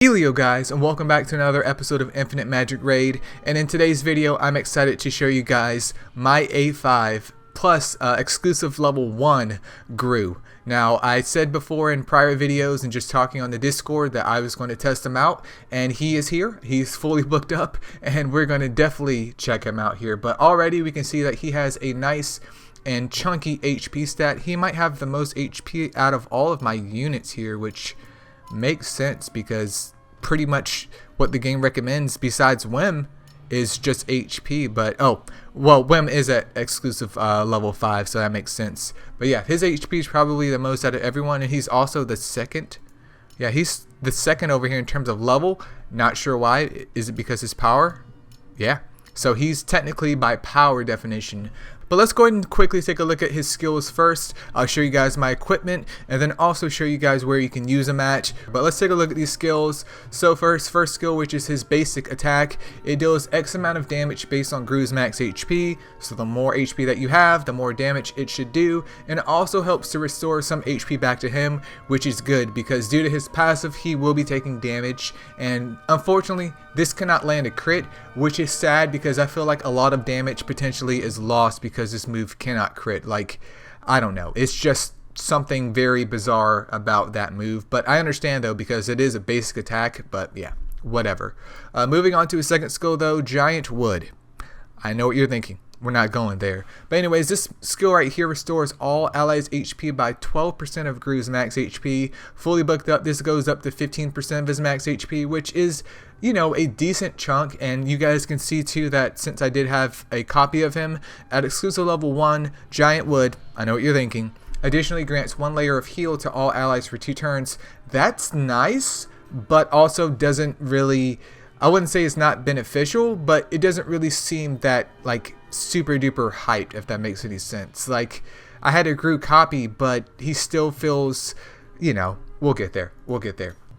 Helio guys, and welcome back to another episode of Infinite Magicraid. And in today's video I'm excited to show you guys my A5 plus exclusive level 1 Gru. Now I said before in prior videos and just talking on the Discord that I was going to test him out, and he is here. He's fully booked up and we're going to definitely check him out here. But already we can see that he has a nice and chunky HP stat. He might have the most HP out of all of my units here, which makes sense because pretty much what the game recommends besides Whim is just HP. But oh well, Whim is at exclusive level 5, so that makes sense. But yeah, his HP is probably the most out of everyone, and he's also the second. Yeah, he's the second over here in terms of level. Not sure why. Is it because his power? Yeah, so he's technically by power definition. But let's go ahead and quickly take a look at his skills first. I'll show you guys my equipment and then also show you guys where you can use them at. But let's take a look at these skills. So first skill, which is his basic attack. It deals X amount of damage based on Gru's max HP. So the more HP that you have, the more damage it should do. And it also helps to restore some HP back to him, which is good because due to his passive, he will be taking damage. And unfortunately, this cannot land a crit, which is sad because I feel like a lot of damage potentially is lost because this move cannot crit. Like, I don't know. It's just something very bizarre about that move. But I understand though because it is a basic attack. But yeah, whatever. Moving on to his second skill though, Giant Wood. I know what you're thinking. We're not going there. But anyways, this skill right here restores all allies HP by 12% of Gru's max HP. Fully booked up, this goes up to 15% of his max HP, which is, you know, a decent chunk. And you guys can see too that since I did have a copy of him at exclusive level 1, Giant Wood, I know what you're thinking, additionally grants 1 layer of heal to all allies for 2 turns. That's nice, but also doesn't really, I wouldn't say it's not beneficial, but it doesn't really seem that like super duper hyped, if that makes any sense. Like, I had a Gru copy, but he still feels, you know, we'll get there.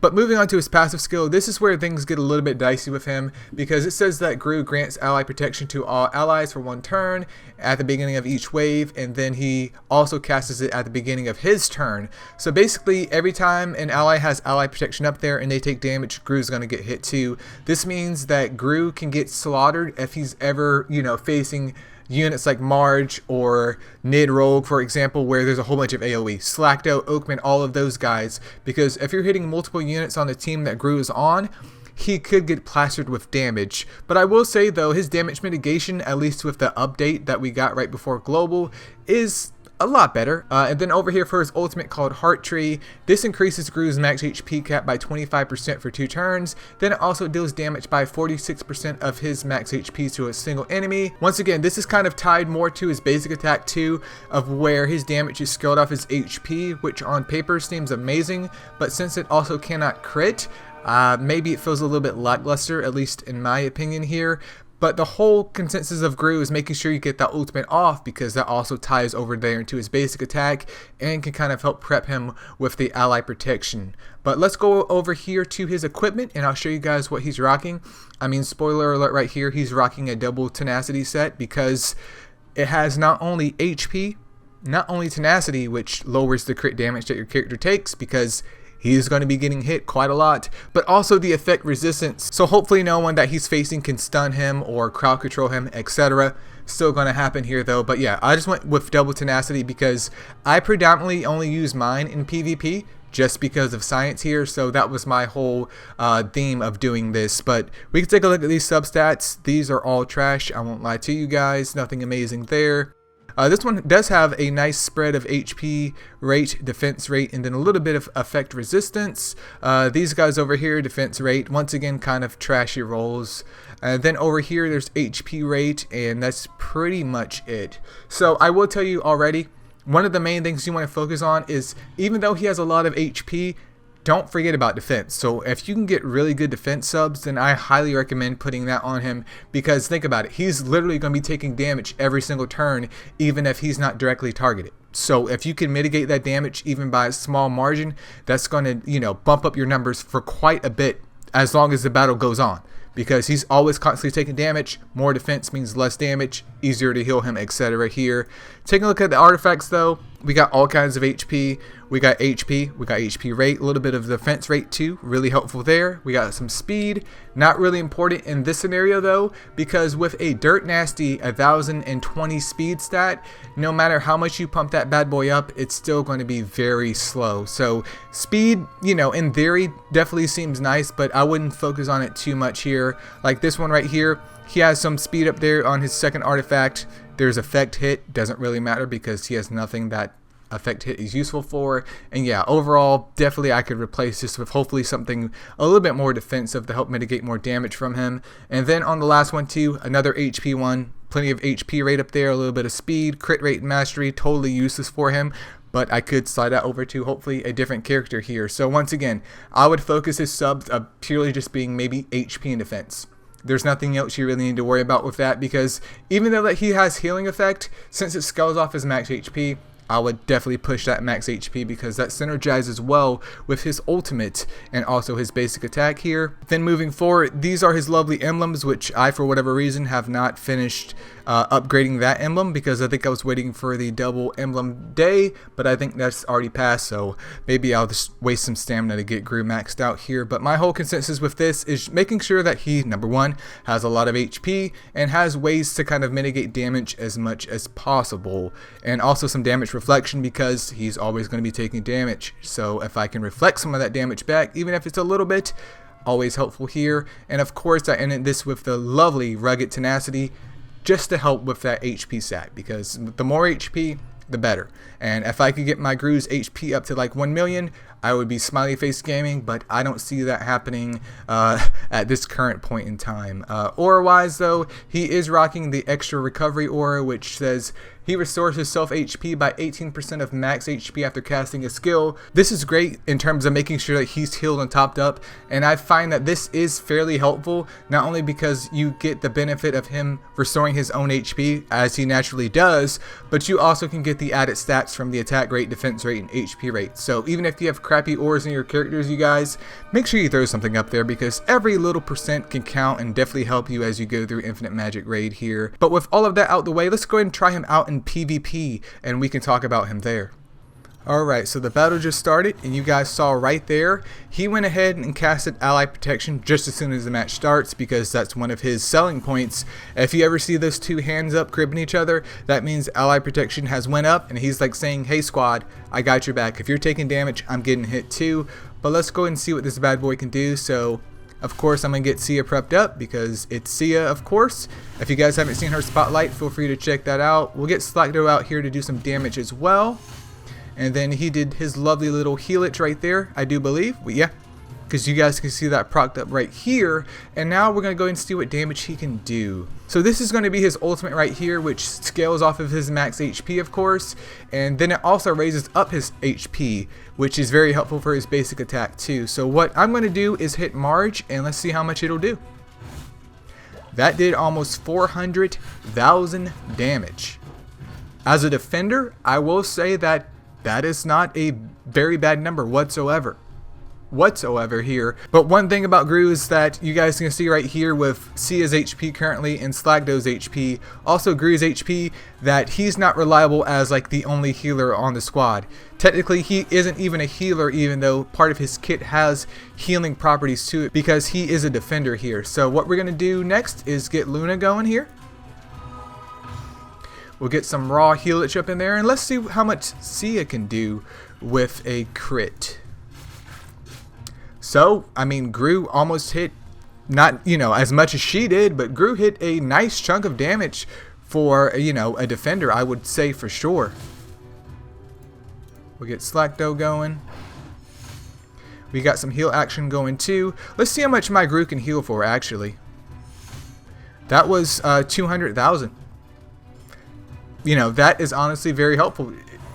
But moving on to his passive skill, this is where things get a little bit dicey with him because it says that Gru grants ally protection to all allies for 1 turn at the beginning of each wave, and then he also casts it at the beginning of his turn. So basically every time an ally has ally protection up there and they take damage, Gru's going to get hit too. This means that Gru can get slaughtered if he's ever, you know, facing units like Marge or Nid Rogue, for example, where there's a whole bunch of AoE. Slackdo, Oakman, all of those guys. Because if you're hitting multiple units on the team that Gru is on, he could get plastered with damage. But I will say though, his damage mitigation, at least with the update that we got right before Global, is a lot better. And then over here for his ultimate called Heart Tree, this increases Gru's max HP cap by 25% for 2 turns. Then it also deals damage by 46% of his max HP to a single enemy. Once again, this is kind of tied more to his basic attack too, of where his damage is scaled off his HP, which on paper seems amazing, but since it also cannot crit, maybe it feels a little bit lackluster, at least in my opinion here. But the whole consensus of Gru is making sure you get that ultimate off because that also ties over there into his basic attack and can kind of help prep him with the ally protection. But let's go over here to his equipment and I'll show you guys what he's rocking. I mean, spoiler alert right here, he's rocking a double tenacity set because it has not only HP, not only tenacity, which lowers the crit damage that your character takes because he's going to be getting hit quite a lot, but also the effect resistance. So hopefully no one that he's facing can stun him or crowd control him, etc. Still going to happen here though. But yeah, I just went with double tenacity because I predominantly only use mine in PvP just because of science here. So that was my whole theme of doing this. But we can take a look at these substats. These are all trash. I won't lie to you guys. Nothing amazing there. This one does have a nice spread of HP rate, defense rate, and then a little bit of effect resistance. These guys over here, defense rate, once again kind of trashy rolls. Then over here there's HP rate, and that's pretty much it. So I will tell you already, one of the main things you want to focus on is even though he has a lot of HP, don't forget about defense. So if you can get really good defense subs, then I highly recommend putting that on him because think about it, he's literally going to be taking damage every single turn even if he's not directly targeted. So if you can mitigate that damage even by a small margin, that's going to, you know, bump up your numbers for quite a bit as long as the battle goes on. Because he's always constantly taking damage. More defense means less damage, easier to heal him, etc. here. Taking a look at the artifacts though, We got all kinds of HP. We got HP rate, a little bit of defense rate too, really helpful there. We got some speed, not really important in this scenario though, because with a dirt nasty 1020 speed stat, no matter how much you pump that bad boy up, it's still going to be very slow. So speed, you know, in theory definitely seems nice, but I wouldn't focus on it too much here. Like this one right here, he has some speed up there on his second artifact. There's effect hit, doesn't really matter because he has nothing that effect hit is useful for. And yeah, overall definitely I could replace this with hopefully something a little bit more defensive to help mitigate more damage from him. And then on the last one too, another HP one, plenty of HP rate up there, a little bit of speed, crit rate and mastery, totally useless for him, but I could slide that over to hopefully a different character here. So once again, I would focus his subs purely just being maybe HP and defense. There's nothing else you really need to worry about with that, because even though that he has healing effect, since it scales off his max HP, I would definitely push that max HP because that synergizes well with his ultimate and also his basic attack here. Then moving forward, these are his lovely emblems, which I for whatever reason have not finished upgrading that emblem, because I think I was waiting for the double emblem day, but I think that's already passed, so maybe I'll just waste some stamina to get Gru maxed out here. But my whole consensus with this is making sure that he, number one, has a lot of HP and has ways to kind of mitigate damage as much as possible, and also some damage reflection because he's always going to be taking damage. So if I can reflect some of that damage back, even if it's a little bit, always helpful here. And of course I ended this with the lovely rugged tenacity, just to help with that HP stat, because the more HP the better. And if I could get my Gru's HP up to like 1 million, I would be smiley face gaming, but I don't see that happening at this current point in time. Aura wise though, he is rocking the extra recovery aura, which says he restores his self HP by 18% of max HP after casting a skill. This is great in terms of making sure that he's healed and topped up, and I find that this is fairly helpful, not only because you get the benefit of him restoring his own HP as he naturally does, but you also can get the added stats from the attack rate, defense rate, and HP rate. So even if you have crappy auras in your characters, you guys, make sure you throw something up there, because every little percent can count and definitely help you as you go through Infinite Magicraid here. But with all of that out the way, let's go ahead and try him out in PvP, and we can talk about him there. Alright, so the battle just started, and you guys saw right there, he went ahead and casted Ally Protection just as soon as the match starts, because that's one of his selling points. If you ever see those two hands up gripping each other, that means Ally Protection has went up, and he's like saying, hey squad, I got your back. If you're taking damage, I'm getting hit too. But let's go ahead and see what this bad boy can do. So of course, I'm going to get Sia prepped up because it's Sia, of course. If you guys haven't seen her spotlight, feel free to check that out. We'll get Slackdo out here to do some damage as well. And then he did his lovely little healage right there, I do believe. But yeah, because you guys can see that procced up right here. And now we're going to go and see what damage he can do. So this is going to be his ultimate right here, which scales off of his max HP, of course. And then it also raises up his HP, which is very helpful for his basic attack too. So what I'm going to do is hit Marge, and let's see how much it'll do. That did almost 400,000 damage. As a defender, I will say that that is not a very bad number whatsoever here. But one thing about Gru is that you guys can see right here with Sia's HP currently and Slagdo's HP, also Gru's HP, that he's not reliable as like the only healer on the squad. Technically he isn't even a healer, even though part of his kit has healing properties to it, because he is a defender here. So what we're gonna do next is get Luna going here. We'll get some raw healage up in there, and let's see how much Sia can do with a crit. So, I mean, Gru almost hit, not, you know, as much as she did, but Gru hit a nice chunk of damage for, you know, a defender, I would say for sure. We'll get Slackdo going. We got some heal action going too. Let's see how much my Gru can heal for, actually. That was 200,000. You know, that is honestly very helpful.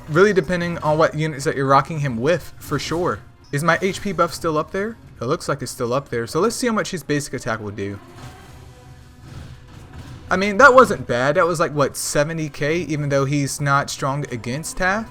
Really depending on what units that you're rocking him with, for sure. Is my HP buff still up there? It looks like it's still up there. So let's see how much his basic attack will do. I mean, that wasn't bad. That was like, what, 70k, even though he's not strong against Taff?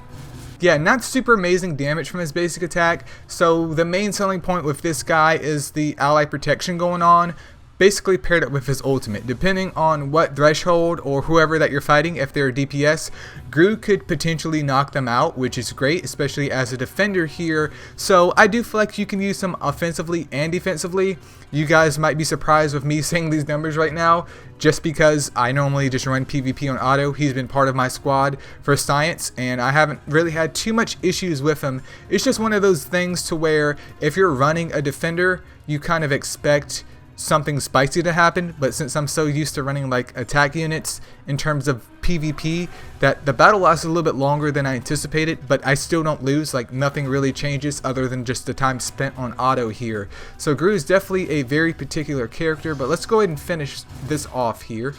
Yeah, not super amazing damage from his basic attack. So the main selling point with this guy is the ally protection going on. basically paired up with his ultimate. Depending on what threshold or whoever that you're fighting, if they're DPS, Gru could potentially knock them out, which is great, especially as a defender here. So I do feel like you can use him offensively and defensively. You guys might be surprised with me saying these numbers right now, just because I normally just run PvP on auto. He's been part of my squad for science, and I haven't really had too much issues with him. It's just one of those things to where if you're running a defender, you kind of expect something spicy to happen, but since I'm so used to running like attack units in terms of PvP, that the battle lasts a little bit longer than I anticipated, but I still don't lose. Like, nothing really changes other than just the time spent on auto here. So Gru is definitely a very particular character, but let's go ahead and finish this off here.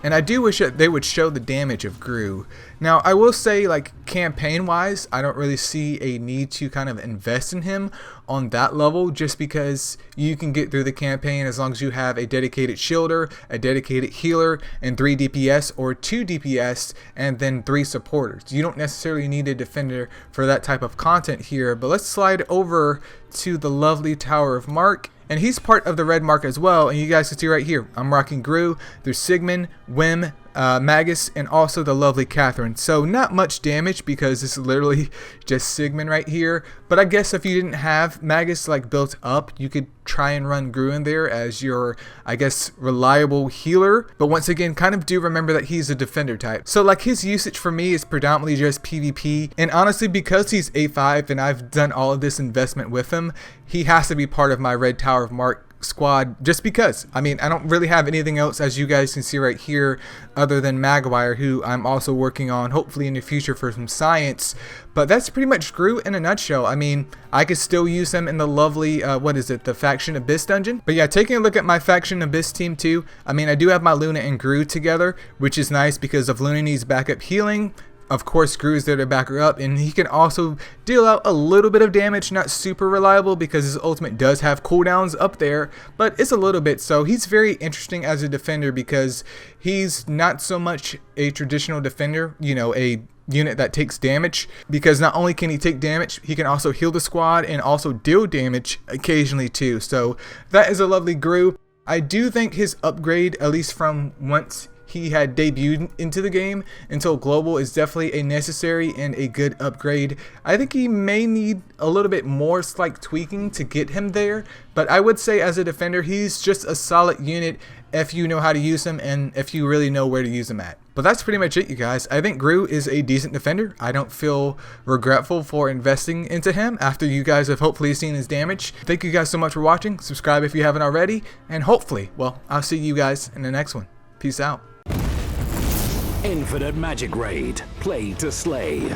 And I do wish that they would show the damage of Gru. Now, I will say, like, campaign-wise, I don't really see a need to kind of invest in him on that level, just because you can get through the campaign as long as you have a dedicated shielder, a dedicated healer, and 3 DPS, or 2 DPS, and then 3 supporters. You don't necessarily need a defender for that type of content here, but let's slide over to the lovely Tower of Mark. And he's part of the red mark as well, and you guys can see right here, I'm rocking Gru, there's Sigmund, Wim, Magus, and also the lovely Catherine. So not much damage because it's literally just Sigmund right here, but I guess if you didn't have Magus like built up, you could try and run Gru in there as your, I guess, reliable healer. But once again, kind of do remember that he's a defender type. So like, his usage for me is predominantly just PvP, and honestly, because he's A5 and I've done all of this investment with him, he has to be part of my red Tower of Mark squad, just because. I mean, I don't really have anything else, as you guys can see right here, other than Maguire, who I'm also working on hopefully in the future for some science. But that's pretty much Gru in a nutshell. I mean, I could still use him in the lovely what is it, the Faction Abyss dungeon. But yeah, taking a look at my Faction Abyss team too, I mean, I do have my Luna and Gru together, which is nice because if Luna needs backup healing, of course Gru is there to back her up, and he can also deal out a little bit of damage. Not super reliable because his ultimate does have cooldowns up there, but it's a little bit. So he's very interesting as a defender because he's not so much a traditional defender, you know, a unit that takes damage, because not only can he take damage, he can also heal the squad and also deal damage occasionally too. So that is a lovely Gru. I do think his upgrade, at least from once he had debuted into the game until global, is definitely a necessary and a good upgrade. I think he may need a little bit more slight tweaking to get him there, but I would say as a defender, he's just a solid unit if you know how to use him and if you really know where to use him at. But that's pretty much it, you guys. I think Gru is a decent defender. I don't feel regretful for investing into him after you guys have hopefully seen his damage. Thank you guys so much for watching. Subscribe if you haven't already, and hopefully, well, I'll see you guys in the next one. Peace out. Infinite Magicraid. Play to slay.